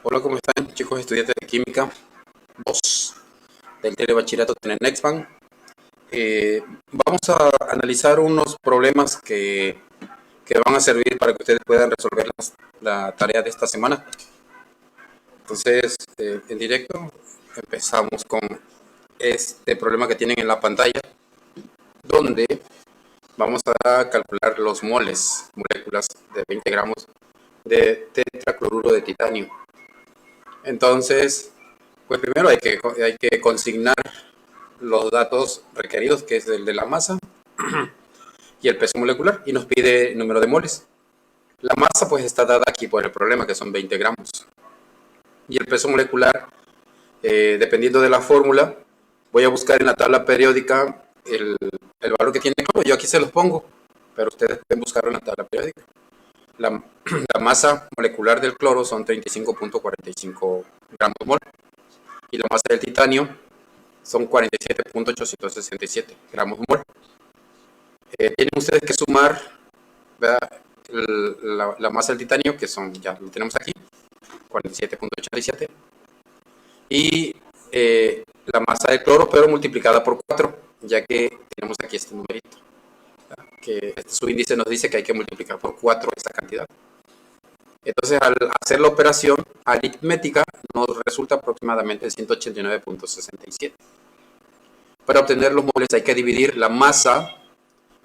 Hola, ¿cómo están, chicos estudiantes de Química 2 del Telebachillerato Tenexpan? Vamos a analizar unos problemas que van a servir para que ustedes puedan resolver la tarea de esta semana. Entonces, en directo, empezamos con este problema que tienen en la pantalla, donde vamos a calcular los moléculas de 20 gramos de tetracloruro de titanio. Entonces, pues primero hay que consignar los datos requeridos, que es el de la masa y el peso molecular, y nos pide el número de moles. La masa pues está dada aquí por el problema, que son 20 gramos. Y el peso molecular, dependiendo de la fórmula, voy a buscar en la tabla periódica el valor que tiene el cloro. Yo aquí se los pongo, pero ustedes pueden buscarlo en la tabla periódica. La, la masa molecular del cloro son 35.45 gramos mol, y la masa del titanio son 47.867 gramos mol. Tienen ustedes que sumar, ¿verdad?, la masa del titanio, que son, ya lo tenemos aquí, 47.87, y la masa del cloro, pero multiplicada por 4, ya que tenemos aquí este numerito, ¿verdad?, que este subíndice nos dice que hay que multiplicar por 4 esa cantidad. Entonces, al hacer la operación aritmética, nos resulta aproximadamente 189.67. Para obtener los moles hay que dividir la masa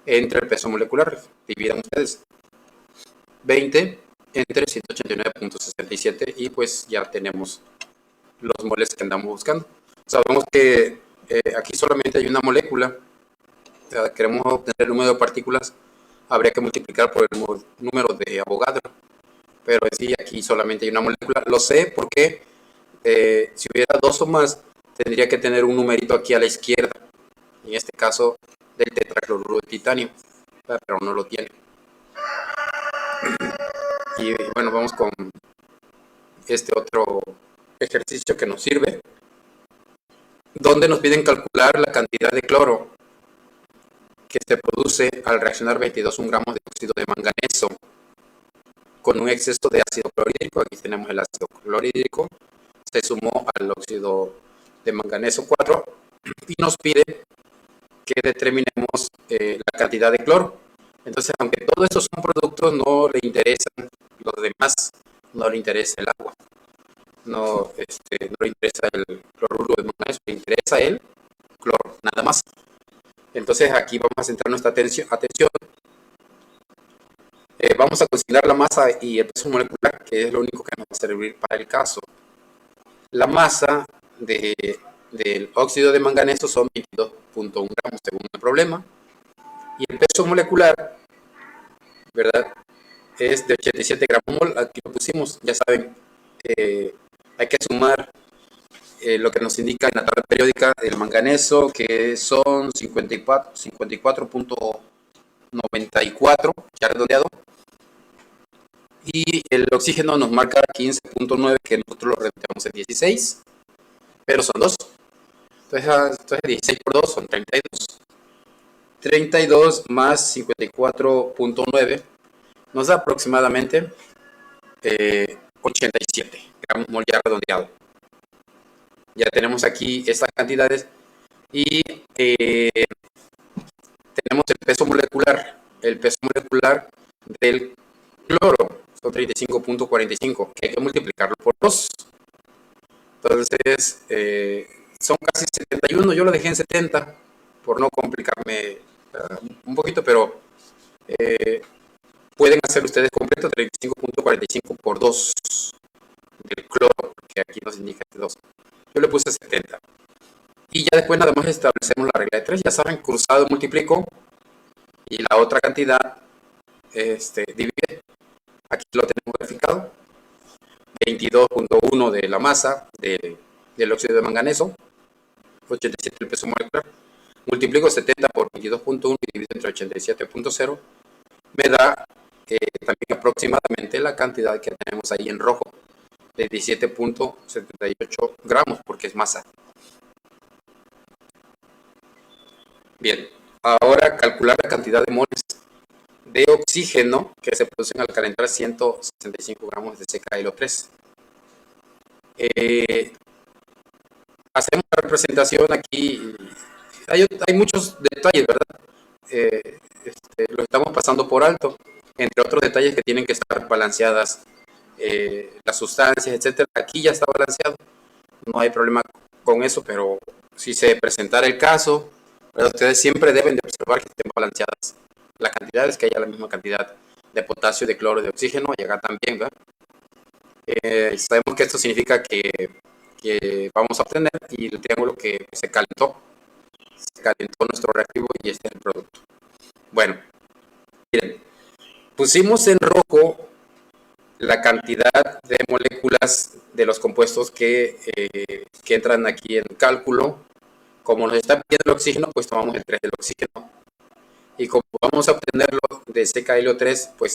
entre el peso molecular. Dividan ustedes 20 entre 189.67 y pues ya tenemos los moles que andamos buscando. Sabemos que aquí solamente hay una molécula. Queremos obtener el número de partículas, habría que multiplicar por el número de Avogadro, pero sí, aquí solamente hay una molécula. Lo sé porque si hubiera dos o más, tendría que tener un numerito aquí a la izquierda, en este caso del tetracloruro de titanio, pero no lo tiene. Y bueno, vamos con este otro ejercicio que nos sirve, donde nos piden calcular la cantidad de cloro que se produce al reaccionar 22 gramos de óxido de manganeso con un exceso de ácido clorhídrico. Aquí tenemos el ácido clorhídrico, se sumó al óxido de manganeso 4 y nos pide que determinemos la cantidad de cloro. Entonces, aunque todos estos son productos, no le interesan los demás, no le interesa el agua, no le interesa el cloruro de manganeso, le interesa el cloro, nada más. Entonces aquí vamos a centrar nuestra atención. Vamos a considerar la masa y el peso molecular, que es lo único que nos va a servir para el caso. La masa del óxido de manganeso son 22.1 gramos según el problema, y el peso molecular, ¿verdad?, es de 87 gramos mol. Aquí lo pusimos, ya saben, hay que sumar lo que nos indica en la tabla periódica del manganeso, que son 54.94, ya redondeado, y el oxígeno nos marca 15.9, que nosotros lo redondeamos en 16, pero son 2. Entonces 16 por 2 son 32. 32 más 54.9 nos da aproximadamente 87 gramos mol ya redondeado. Ya tenemos aquí estas cantidades y tenemos el peso molecular. El peso molecular del cloro son 35.45, que hay que multiplicarlo por 2. Entonces, son casi 71. Yo lo dejé en 70 por no complicarme un poquito, pero pueden hacer ustedes completo 35.45 por 2 del cloro, que aquí nos indica 2. Yo le puse 70. Y ya después nada más establecemos la regla de 3. Ya saben, cruzado multiplico y la otra cantidad divide. Aquí lo tenemos graficado. 22.1 de la masa del óxido de manganeso, 87 el peso molecular. Multiplico 70 por 22.1 y divido entre 87.0. Me da también aproximadamente la cantidad que tenemos ahí en rojo, de 17.78 gramos, porque es masa. Bien, ahora calcular la cantidad de moles de oxígeno que se producen al calentar 165 gramos de CaO3. Eh, Hacemos la representación aquí. Hay muchos detalles, ¿verdad? Lo estamos pasando por alto, entre otros detalles que tienen que estar balanceadas las sustancias, etcétera. Aquí ya está balanceado, no hay problema con eso, pero si se presentara el caso, ¿verdad? Ustedes siempre deben de observar que estén balanceadas las cantidades, que haya la misma cantidad de potasio, de cloro, de oxígeno, y acá también, ¿verdad? Sabemos que esto significa que vamos a obtener y el triángulo que se calentó nuestro reactivo y este es el producto. Bueno, miren, pusimos en rojo la cantidad de moléculas de los compuestos que entran aquí en cálculo. Como nos está pidiendo el oxígeno, pues tomamos el 3 del oxígeno. Y como vamos a obtenerlo de CKLO3, pues,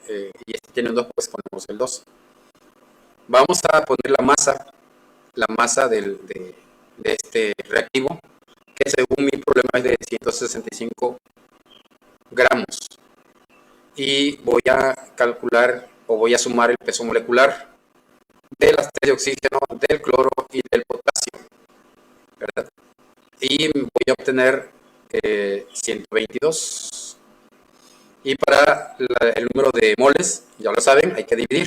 y este tiene un 2, pues ponemos el 2. Vamos a poner la masa de este reactivo, que según mi problema es de 165 gramos. Y voy a calcular o voy a sumar el peso molecular de las 3 de oxígeno, del cloro y del potasio, ¿verdad? Y voy a obtener 122. Y para el número de moles, ya lo saben, hay que dividir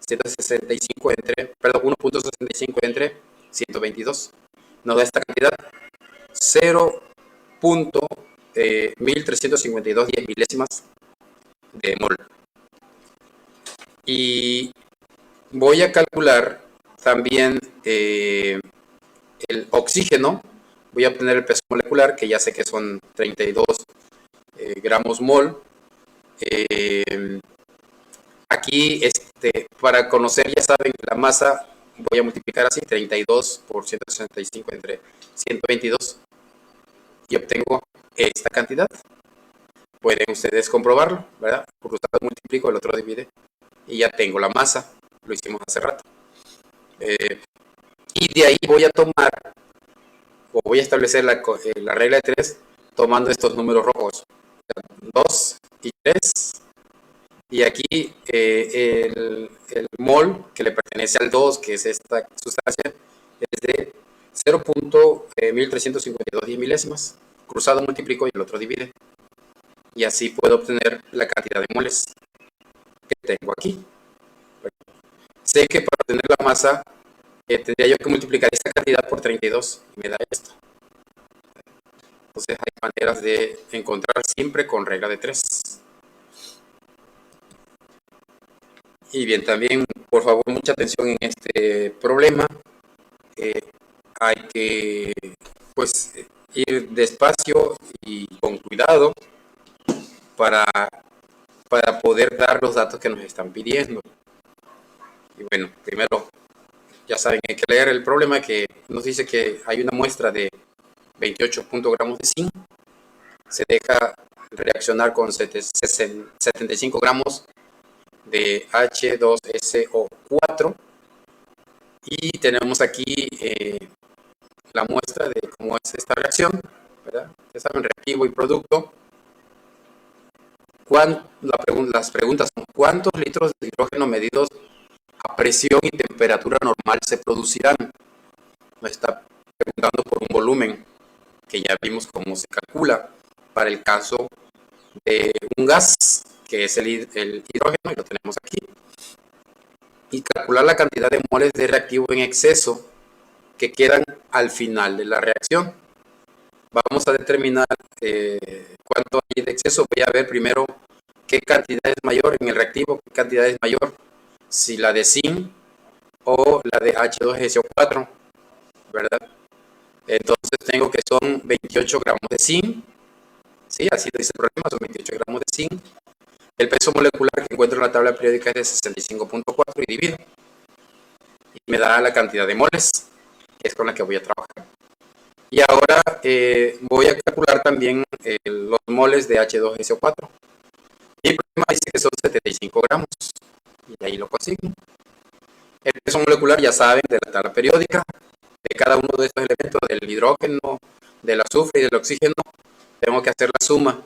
165 entre, perdón, 1.65 entre 122. Nos da esta cantidad, 0.1352 10 milésimas de mol. Y voy a calcular también el oxígeno. Voy a obtener el peso molecular, que ya sé que son 32 gramos mol. Aquí, para conocer, ya saben, la masa, voy a multiplicar así, 32 por 165 entre 122 y obtengo esta cantidad. Pueden ustedes comprobarlo, ¿verdad? Por un lado multiplico, el otro divide y ya tengo la masa. Lo hicimos hace rato. Y de ahí voy a tomar, o voy a establecer la regla de 3 tomando estos números rojos, 2 y 3. Y aquí el mol que le pertenece al 2, que es esta sustancia, es de 0.1352 10 milésimas. Cruzado multiplico y el otro divide. Y así puedo obtener la cantidad de moles que tengo aquí. Sé que para obtener la masa tendría yo que multiplicar esta cantidad por 32 y me da esto. Entonces hay maneras de encontrar siempre con regla de 3. Y bien, también, por favor, mucha atención en este problema. Hay que, pues, ir despacio y con cuidado para, para poder dar los datos que nos están pidiendo. Y bueno, primero, ya saben, hay que leer el problema que nos dice que hay una muestra de 28 gramos de zinc. Se deja reaccionar con 75 gramos de H2SO4 y tenemos aquí la muestra de cómo es esta reacción, ¿verdad? Ustedes saben, reactivo y producto. Las preguntas son: ¿cuántos litros de hidrógeno medidos a presión y temperatura normal se producirán? Nos está preguntando por un volumen que ya vimos cómo se calcula para el caso de un gas, que es el hidrógeno, y lo tenemos aquí. Y calcular la cantidad de moles de reactivo en exceso que quedan al final de la reacción. Vamos a determinar cuánto hay de exceso. Voy a ver primero qué cantidad es mayor en el reactivo, qué cantidad es mayor, si la de zinc o la de H2SO4, ¿verdad? Entonces tengo que son 28 gramos de zinc, ¿sí? Así dice el problema, son 28 gramos de zinc. El peso molecular que encuentro en la tabla periódica es de 65.4 y divido. Y me da la cantidad de moles, que es con la que voy a trabajar. Y ahora voy a calcular también los moles de H2SO4. Y el problema dice que son 75 gramos. Y ahí lo consigno. El peso molecular, ya saben, de la tabla periódica, de cada uno de estos elementos, del hidrógeno, del azufre y del oxígeno, tengo que hacer la suma.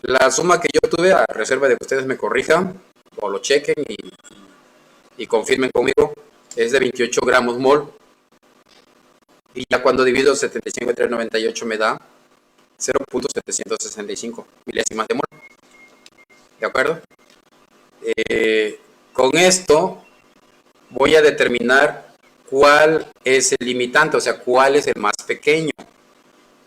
La suma que yo tuve, a reserva de que ustedes me corrijan o lo chequen y confirmen conmigo, es de 28 gramos mol. Y ya cuando divido 75 entre 98 me da 0.765 milésimas de mol. ¿De acuerdo? Con esto voy a determinar cuál es el limitante, o sea, cuál es el más pequeño,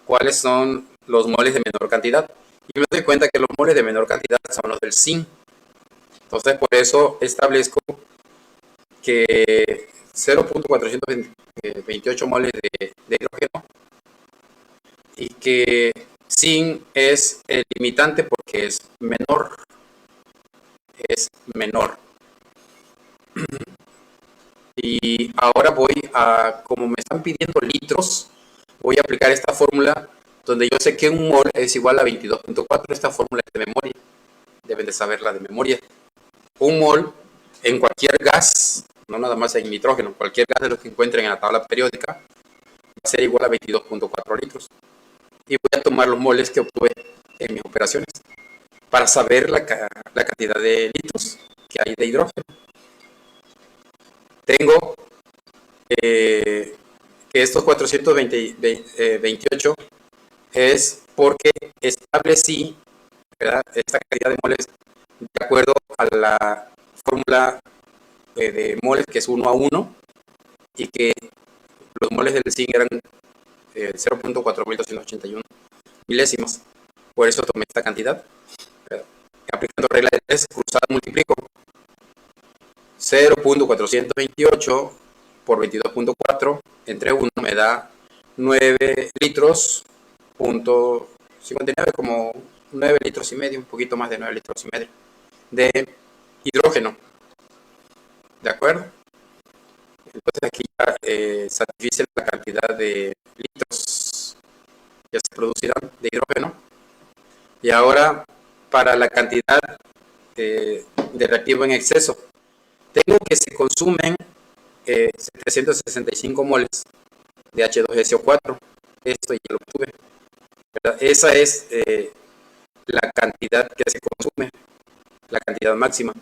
cuáles son los moles de menor cantidad. Y me doy cuenta que los moles de menor cantidad son los del zinc. Entonces, por eso establezco que 0.428 moles de hidrógeno y que zinc es el limitante porque es menor. Es menor. Y ahora voy a, como me están pidiendo litros, voy a aplicar esta fórmula donde yo sé que un mol es igual a 22.4. Esta fórmula es de memoria, deben de saberla de memoria. Un mol en cualquier gas, no nada más en nitrógeno, cualquier gas de los que encuentren en la tabla periódica, va a ser igual a 22.4 litros. Y voy a tomar los moles que obtuve en mis operaciones para saber la cantidad de litros que hay de hidrógeno. Tengo que estos 428 es porque establecí, ¿verdad?, esta cantidad de moles de acuerdo a la fórmula de moles que es 1 a 1 y que los moles del zinc eran 0.4281 milésimas. Por eso tomé esta cantidad. Aplicando regla de 3, cruzada multiplico 0.428 por 22.4 entre 1 me da 9 litros, punto 59, como 9 litros y medio, un poquito más de 9 litros y medio de hidrógeno. ¿De acuerdo? Entonces aquí ya satisfice la cantidad de litros que se producirán de hidrógeno. Y ahora, para la cantidad de reactivo en exceso, tengo que se consumen 765 moles de H2SO4. Esto ya lo obtuve, ¿verdad? Esa es la cantidad que se consume, la cantidad máxima.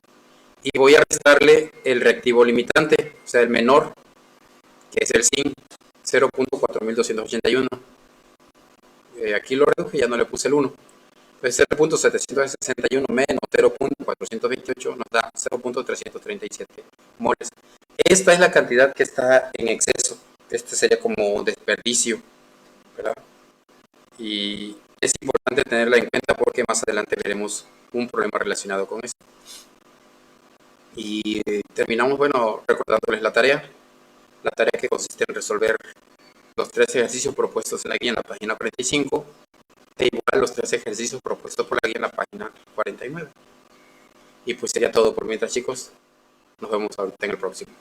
Y voy a restarle el reactivo limitante, o sea, el menor, que es el zinc, 0.4281. Aquí lo reduje, ya no le puse el 1. Pues 0.761 menos 0.428 nos da 0.337 moles. Esta es la cantidad que está en exceso. Este sería como desperdicio, ¿verdad? Y es importante tenerla en cuenta porque más adelante veremos un problema relacionado con esto. Y terminamos, bueno, recordándoles la tarea que consiste en resolver los 3 ejercicios propuestos en la guía en la página 45 e igual los 3 ejercicios propuestos por la guía en la página 49. Y pues sería todo por mientras, chicos. Nos vemos ahorita en el próximo.